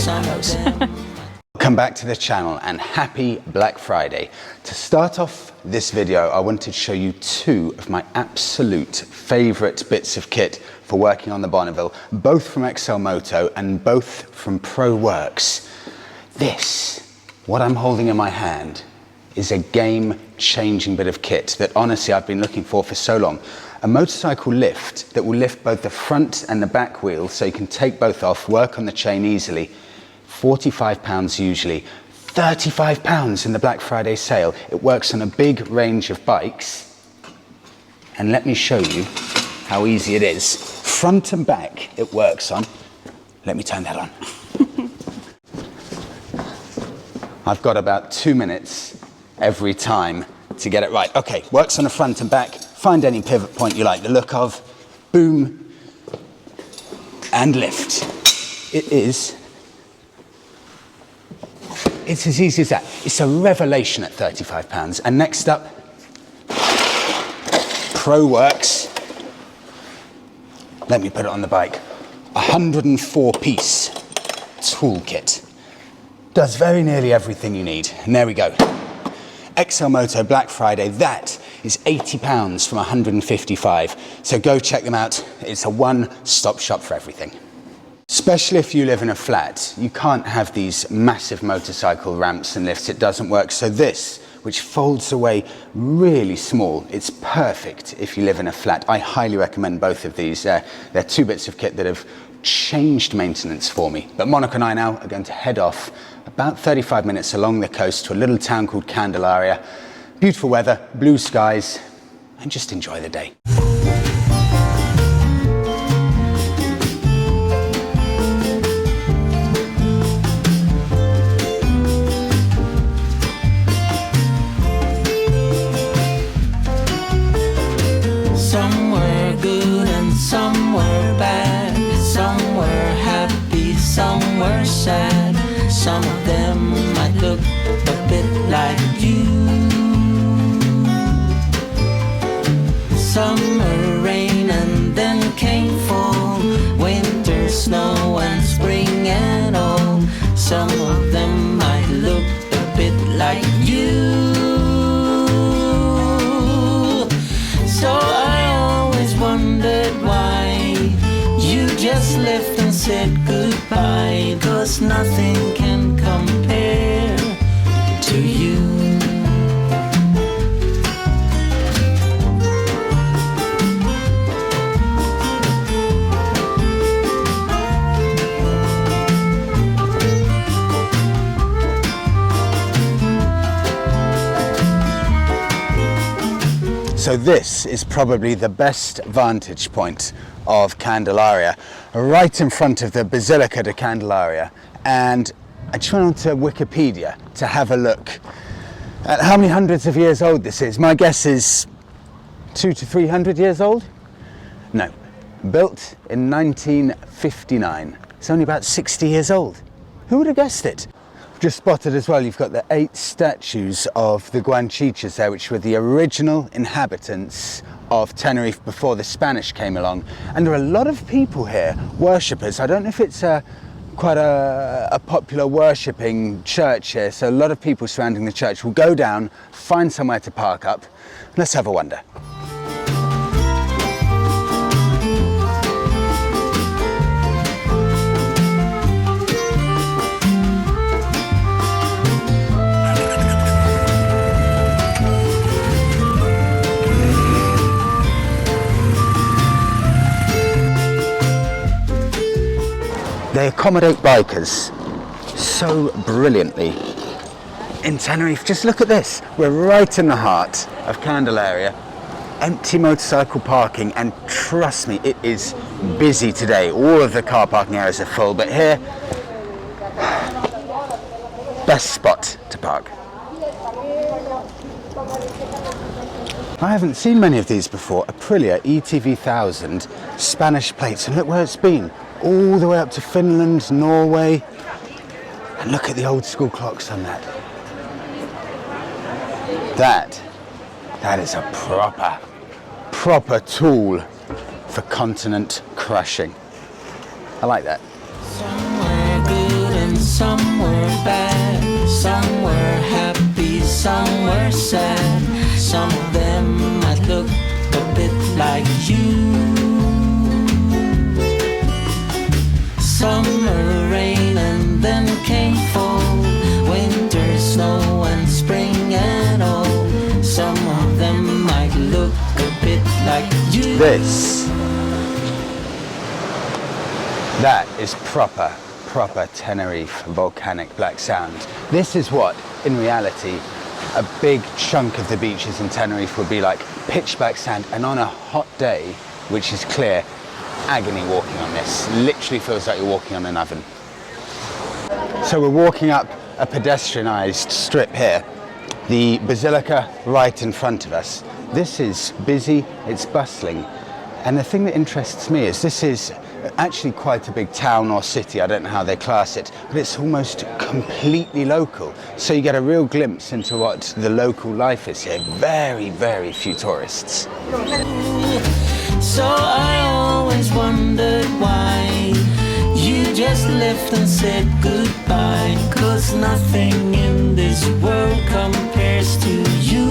those. Welcome back to the channel and happy Black Friday. To start off this video, I wanted to show you two of my absolute favorite bits of kit for working on the Bonneville, both from XLMOTO and both from Proworks. This, what I'm holding in my hand, is a game-changing bit of kit that honestly I've been looking for so long. A motorcycle lift that will lift both the front and the back wheel so you can take both off, work on the chain easily. £45 usually, £35 in the Black Friday sale. It works on a big range of bikes. And let me show you how easy it is. Front and back it works on. Let me turn that on. I've got about 2 minutes every time to get it right. Okay, works on the front and back. Find any pivot point you like the look of. Boom. And lift. It's as easy as that. It's a revelation at £35. And next up, Proworks. Let me put it on the bike. 104-piece toolkit. Does very nearly everything you need. And there we go. XLMOTO Black Friday, that is £80 from 155. So go check them out. It's a one-stop shop for everything. Especially if you live in a flat, you can't have these massive motorcycle ramps and lifts. It doesn't work. So this, which folds away really small, it's perfect if you live in a flat. I highly recommend both of these. They're two bits of kit that have changed maintenance for me. But Monica and I now are going to head off about 35 minutes along the coast to a little town called Candelaria. Beautiful weather, blue skies, and just enjoy the day. Somewhere good and somewhere bad, somewhere happy, somewhere sad. Some of them might look a bit like you. Summer rain and then came fall, winter snow and spring and all. Some of them might look a bit like you. So I always wondered why you just left and said goodbye, 'cause nothing can compare to you. So this is probably the best vantage point of Candelaria, right in front of the Basilica de Candelaria. And I just went onto Wikipedia to have a look at how many hundreds of years old this is. My guess is 200 to 300 years old? No, built in 1959. It's only about 60 years old. Who would have guessed it? Just spotted as well, you've got the 8 statues of the Guanches there, which were the original inhabitants of Tenerife before the Spanish came along. And there are a lot of people here, worshippers. I don't know if it's quite a popular worshipping church here, so a lot of people surrounding the church will go down, find somewhere to park up. Let's have a wander. They accommodate bikers so brilliantly in Tenerife. Just look at this. We're right in the heart of Candelaria. Empty motorcycle parking, and trust me, it is busy today. All of the car parking areas are full, but here, best spot to park. I haven't seen many of these before. Aprilia ETV 1000, Spanish plates, and look where it's been. All the way up to Finland, Norway. And look at the old school clocks on that. That is a proper tool for continent crushing. I like that. Somewhere good and some were bad, some were happy, some were sad. Some of them might look a bit like you. Summer rain and then came fall, winter snow and spring and all. Some of them might look a bit like you. That is proper Tenerife volcanic black sand. This is what, in reality, a big chunk of the beaches in Tenerife would be like, pitch black sand, and on a hot day, which is clear, agony walking on this. Literally feels like you're walking on an oven. So we're walking up a pedestrianised strip here, the Basilica right in front of us. This is busy, it's bustling, and the thing that interests me is this is actually quite a big town or city, I don't know how they class it, but it's almost completely local. So you get a real glimpse into what the local life is here. Very, very few tourists. So I always wondered why you just left and said goodbye. 'Cause nothing in this world compares to you.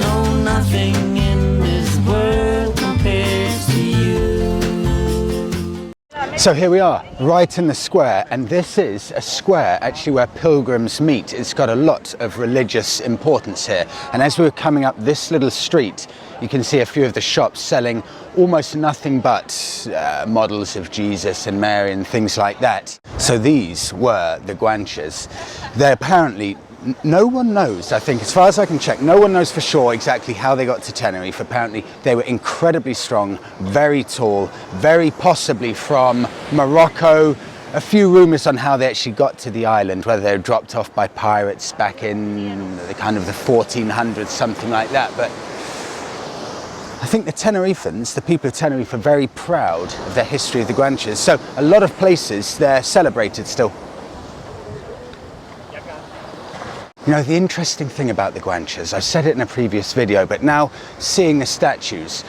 No, nothing in this world compares to you. So here we are, right in the square, and this is a square actually where pilgrims meet. It's got a lot of religious importance here, and as we were coming up this little street, you can see a few of the shops selling almost nothing but models of Jesus and Mary and things like that. So these were the Guanches. They're apparently, no one knows, I think, as far as I can check, no one knows for sure exactly how they got to Tenerife. Apparently they were incredibly strong, very tall, very possibly from Morocco. A few rumours on how they actually got to the island, whether they were dropped off by pirates back in the kind of the 1400s, something like that. But I think the Tenerifans, the people of Tenerife, are very proud of their history of the Guanches. So a lot of places, they're celebrated still. You know, the interesting thing about the Guanches, I've said it in a previous video, but now seeing the statues,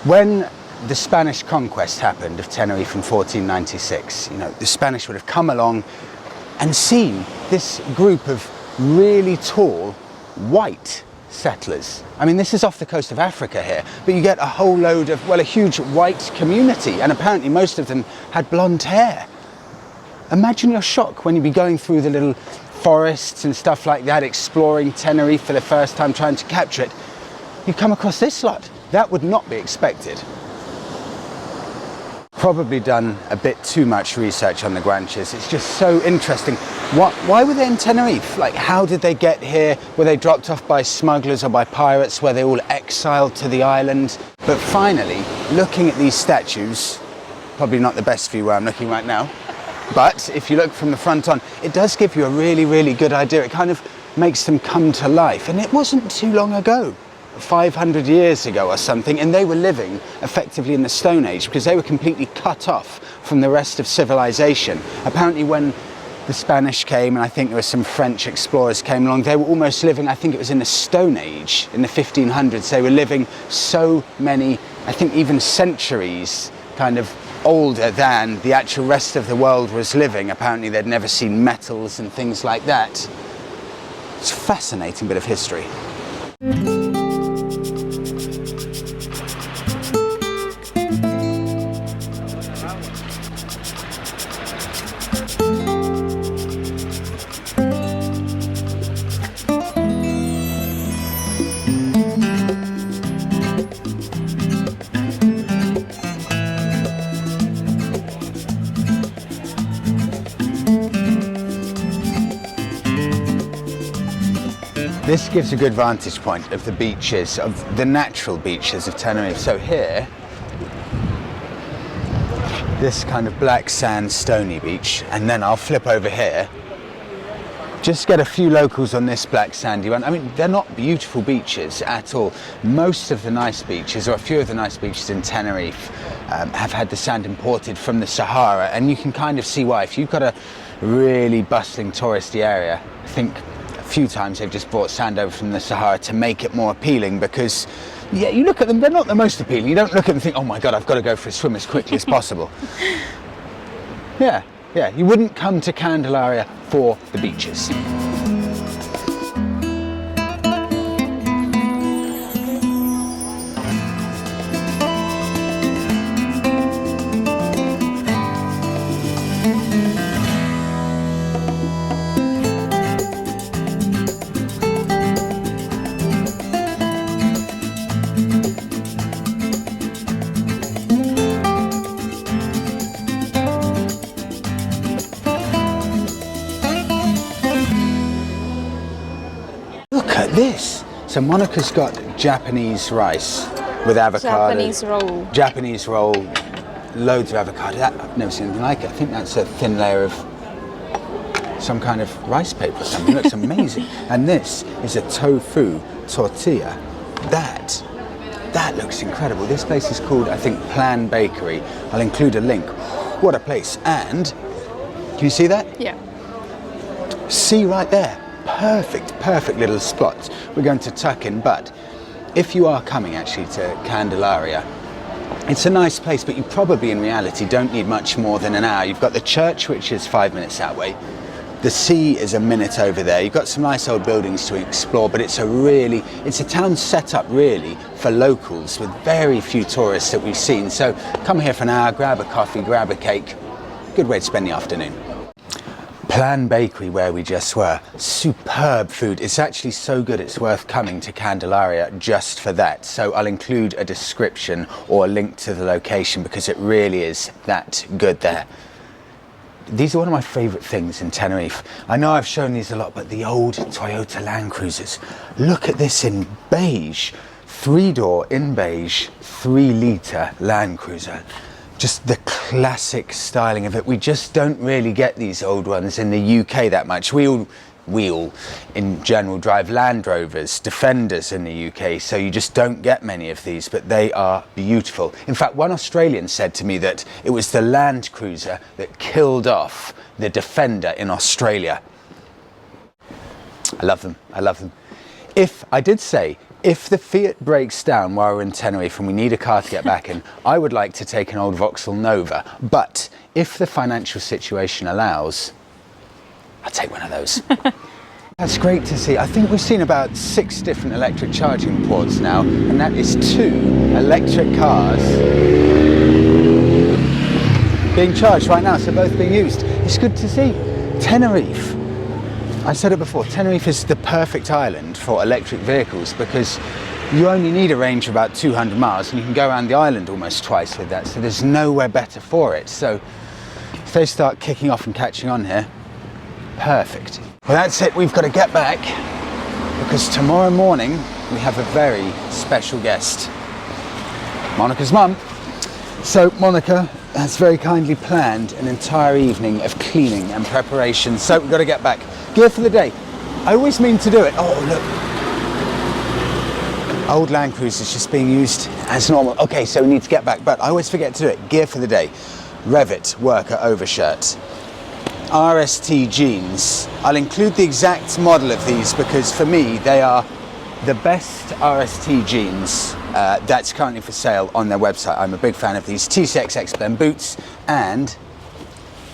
when the Spanish conquest happened of Tenerife in 1496, you know, the Spanish would have come along and seen this group of really tall, white settlers. I mean, this is off the coast of Africa here, but you get a whole load of, well, a huge white community, and apparently most of them had blonde hair. Imagine your shock when you'd be going through the little forests and stuff like that, exploring Tenerife for the first time, trying to capture it. You come across this lot. That would not be expected. Probably done a bit too much research on the Guanches. It's just so interesting. Why were they in Tenerife? Like, how did they get here? Were they dropped off by smugglers or by pirates? Were they all exiled to the island? But finally, looking at these statues, probably not the best view where I'm looking right now, but if you look from the front on, it does give you a really, really good idea. It kind of makes them come to life. And it wasn't too long ago, 500 years ago or something, and they were living effectively in the Stone Age because they were completely cut off from the rest of civilization. Apparently when the Spanish came, and I think there were some French explorers came along, they were almost living, I think it was in the Stone Age, in the 1500s. They were living so many, I think even centuries, kind of older than the actual rest of the world was living. Apparently they'd never seen metals and things like that. It's a fascinating bit of history. This gives a good vantage point of the beaches, of the natural beaches of Tenerife. So here, this kind of black sand stony beach, and then I'll flip over here, just get a few locals on this black sandy one. I mean, they're not beautiful beaches at all. Most of the nice beaches, or a few of the nice beaches in Tenerife, have had the sand imported from the Sahara, and you can kind of see why. If you've got a really bustling touristy area, I think a few times they've just brought sand over from the Sahara to make it more appealing, because yeah, you look at them, they're not the most appealing. You don't look at them and think, oh my God, I've got to go for a swim as quickly as possible. Yeah, yeah, you wouldn't come to Candelaria for the beaches. Look at this. So Monica's got Japanese rice with avocado. Japanese roll, loads of avocado. I've never seen anything like it. I think that's a thin layer of some kind of rice paper or something. It looks amazing. And this is a tofu tortilla. That looks incredible. This place is called, I think, Plan Bakery. I'll include a link. What a place. And, can you see that? Yeah. See right there. Perfect little spot. We're going to tuck in, but if you are coming actually to Candelaria, it's a nice place, but you probably in reality don't need much more than an hour. You've got the church, which is 5 minutes that way. The sea is a minute over there. You've got some nice old buildings to explore, but it's a town set up really for locals with very few tourists that we've seen. So come here for an hour, grab a coffee, grab a cake. Good way to spend the afternoon. Plan Bakery, where we just were, superb food. It's actually so good it's worth coming to Candelaria just for that. So I'll include a description or a link to the location because it really is that good there. These are one of my favourite things in Tenerife. I know I've shown these a lot, but the old Toyota Land Cruisers. Look at this in beige, 3-door in beige, 3-litre Land Cruiser. Just the classic styling of it. We just don't really get these old ones in the UK that much. We all in general drive Land Rovers, Defenders in the UK, so you just don't get many of these, but they are beautiful. In fact, one Australian said to me that it was the Land Cruiser that killed off the Defender in Australia. I love them. If the Fiat breaks down while we're in Tenerife and we need a car to get back in, I would like to take an old Vauxhall Nova. But if the financial situation allows, I'll take one of those. That's great to see. I think we've seen about 6 different electric charging ports now, and that is 2 electric cars being charged right now, so both being used. It's good to see. Tenerife. I said it before, Tenerife is the perfect island for electric vehicles because you only need a range of about 200 miles and you can go around the island almost twice with that, so there's nowhere better for it. So if they start kicking off and catching on here, perfect. Well, that's it, we've got to get back because tomorrow morning we have a very special guest, Monica's mum. So Monica has very kindly planned an entire evening of cleaning and preparation, so we've got to get back. Gear for the day. I always mean to do it. Oh, look. Old Land Cruiser is just being used as normal. Okay, so we need to get back, but I always forget to do it. Gear for the day. Revit worker overshirt. RST jeans. I'll include the exact model of these because for me, they are the best RST jeans that's currently for sale on their website. I'm a big fan of these. TCX X-Blend boots and,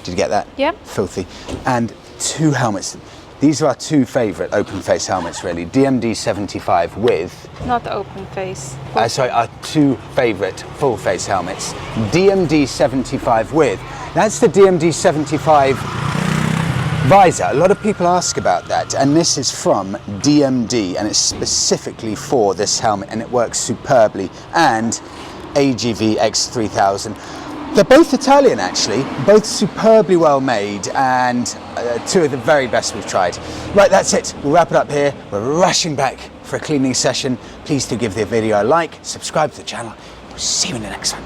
did you get that? Yep. Filthy. And 2 helmets. These are our 2 favourite open face helmets really. DMD 75 with... Not the open face. Sorry, our 2 favourite full face helmets. DMD 75 with. That's the DMD 75 visor. A lot of people ask about that, and this is from DMD and it's specifically for this helmet and it works superbly. And AGV X3000. They're both Italian actually, both superbly well made and 2 of the very best we've tried. Right, that's it. We'll wrap it up here. We're rushing back for a cleaning session. Please do give the video a like, subscribe to the channel. We'll see you in the next one.